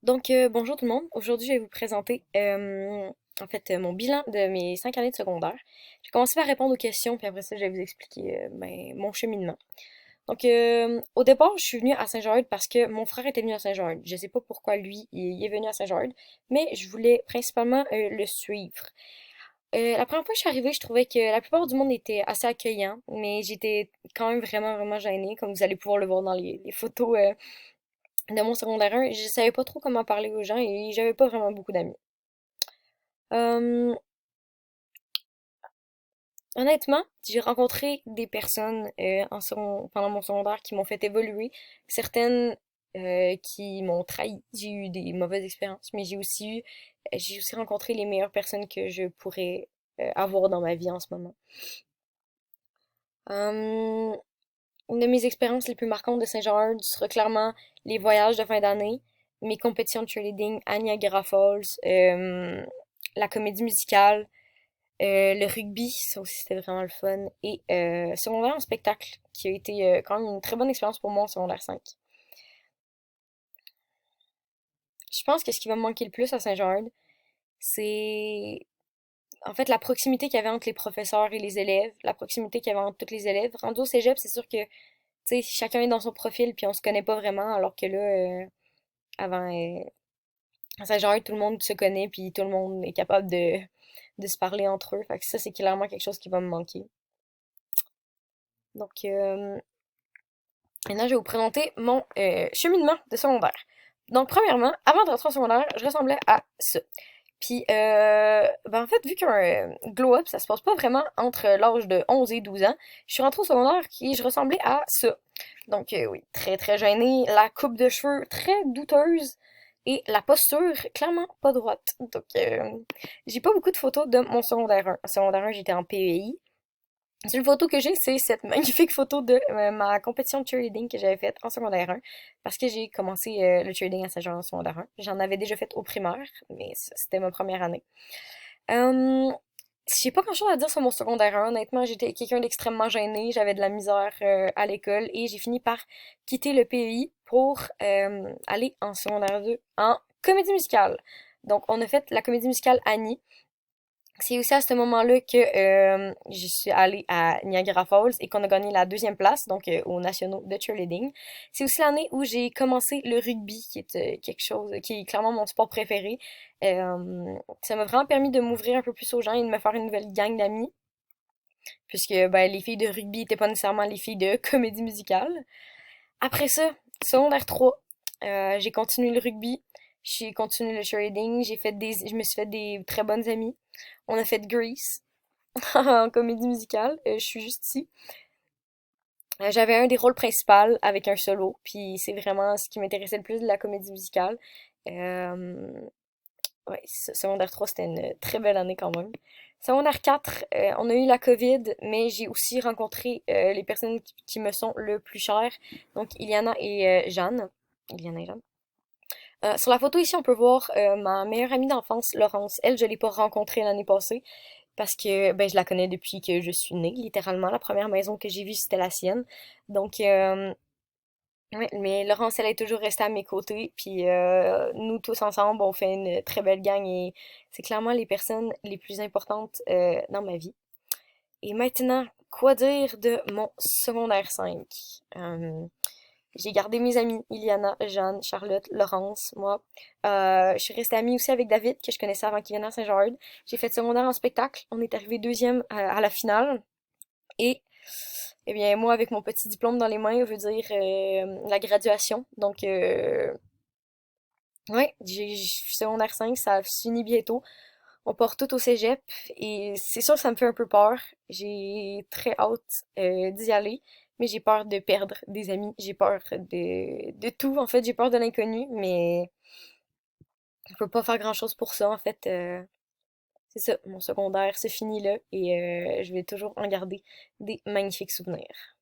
Bonjour tout le monde. Aujourd'hui, je vais vous présenter mon bilan de mes 5 années de secondaire. Je vais commencer par répondre aux questions, puis après ça, je vais vous expliquer mon cheminement. Au départ, je suis venue à Saint-Jean-Eudes parce que mon frère était venu à Saint-Jean-Eudes. Je sais pas pourquoi lui, il est venu à Saint-Jean-Eudes, mais je voulais principalement le suivre. La première fois que je suis arrivée, je trouvais que la plupart du monde était assez accueillant, mais j'étais quand même vraiment gênée, comme vous allez pouvoir le voir dans les photos de mon secondaire 1, je savais pas trop comment parler aux gens et j'avais pas vraiment beaucoup d'amis. Euh, Honnêtement, j'ai rencontré des personnes pendant mon secondaire qui m'ont fait évoluer, certaines qui m'ont trahi. J'ai eu des mauvaises expériences, mais j'ai aussi rencontré les meilleures personnes que je pourrais avoir dans ma vie en ce moment. Euh, une de mes expériences les plus marquantes de Saint-Jean sera clairement les voyages de fin d'année, mes compétitions de cheerleading à Niagara Falls, la comédie musicale, le rugby, ça aussi c'était vraiment le fun, et secondaire en spectacle, qui a été quand même une très bonne expérience pour moi en secondaire 5. Je pense que ce qui va me manquer le plus à Saint-Jean, c'est en fait la proximité qu'il y avait entre les professeurs et les élèves, la proximité qu'il y avait entre tous les élèves. Rendu au cégep, c'est sûr que tu sais, chacun est dans son profil puis on se connaît pas vraiment, alors que là, avant, à Saint-Jean, tout le monde se connaît puis tout le monde est capable de se parler entre eux. Fait que ça, c'est clairement quelque chose qui va me manquer. Donc, maintenant, je vais vous présenter mon cheminement de secondaire. Donc, premièrement, avant de rentrer en secondaire, je ressemblais à ça. Puis, en fait, vu qu'un glow-up, ça se passe pas vraiment entre l'âge de 11 et 12 ans, je suis rentrée au secondaire et je ressemblais à ça. Oui, très gênée, la coupe de cheveux très douteuse et la posture clairement pas droite. J'ai pas beaucoup de photos de mon secondaire 1. En secondaire 1, j'étais en PEI. La seule photo que j'ai, c'est cette magnifique photo de ma compétition de cheerleading que j'avais faite en secondaire 1, parce que j'ai commencé le cheerleading à Saint-Jean en secondaire 1. J'en avais déjà fait au primaire, mais c'était ma première année. Euh, j'ai pas grand-chose à dire sur mon secondaire 1. Honnêtement, j'étais quelqu'un d'extrêmement gêné, j'avais de la misère à l'école et j'ai fini par quitter le PEI pour aller en secondaire 2 en comédie musicale. Donc, on a fait la comédie musicale Annie. C'est aussi à ce moment-là que je suis allée à Niagara Falls et qu'on a gagné la deuxième place, donc aux nationaux de cheerleading. C'est aussi l'année où j'ai commencé le rugby, qui est quelque chose qui est clairement mon sport préféré. Ça m'a vraiment permis de m'ouvrir un peu plus aux gens et de me faire une nouvelle gang d'amis, puisque ben, les filles de rugby n'étaient pas nécessairement les filles de comédie musicale. Après ça, secondaire 3, j'ai continué le rugby, j'ai continué le cheerleading, je me suis fait des très bonnes amies. On a fait Grease en comédie musicale. Je suis juste ici. J'avais un des rôles principaux avec un solo, puis c'est vraiment ce qui m'intéressait le plus de la comédie musicale. Euh, ouais, secondaire 3, c'était une très belle année quand même. Secondaire 4, on a eu la COVID, mais j'ai aussi rencontré les personnes qui me sont le plus chères. Donc, Iliana et Jeanne. Iliana et Jeanne. Sur la photo ici, on peut voir ma meilleure amie d'enfance, Laurence. Elle, je l'ai pas rencontrée l'année passée parce que ben, je la connais depuis que je suis née, littéralement. La première maison que j'ai vue, c'était la sienne. Donc, ouais, mais Laurence, elle est toujours restée à mes côtés. Puis nous tous ensemble, on fait une très belle gang et c'est clairement les personnes les plus importantes dans ma vie. Et maintenant, quoi dire de mon secondaire 5? J'ai gardé mes amis, Iliana, Jeanne, Charlotte, Laurence, moi. Je suis restée amie aussi avec David, que je connaissais avant qu'il vienne à Saint-Jean. J'ai fait secondaire en spectacle. On est arrivé deuxième à la finale. Et, eh bien, moi, avec mon petit diplôme dans les mains, on veut dire la graduation. Ouais, secondaire 5, ça finit bientôt. On part tout au cégep et c'est sûr que ça me fait un peu peur. J'ai très hâte d'y aller, mais j'ai peur de perdre des amis. J'ai peur de tout. En fait, j'ai peur de l'inconnu, mais je peux pas faire grand-chose pour ça. En fait, c'est ça. Mon secondaire se finit là et je vais toujours en garder des magnifiques souvenirs.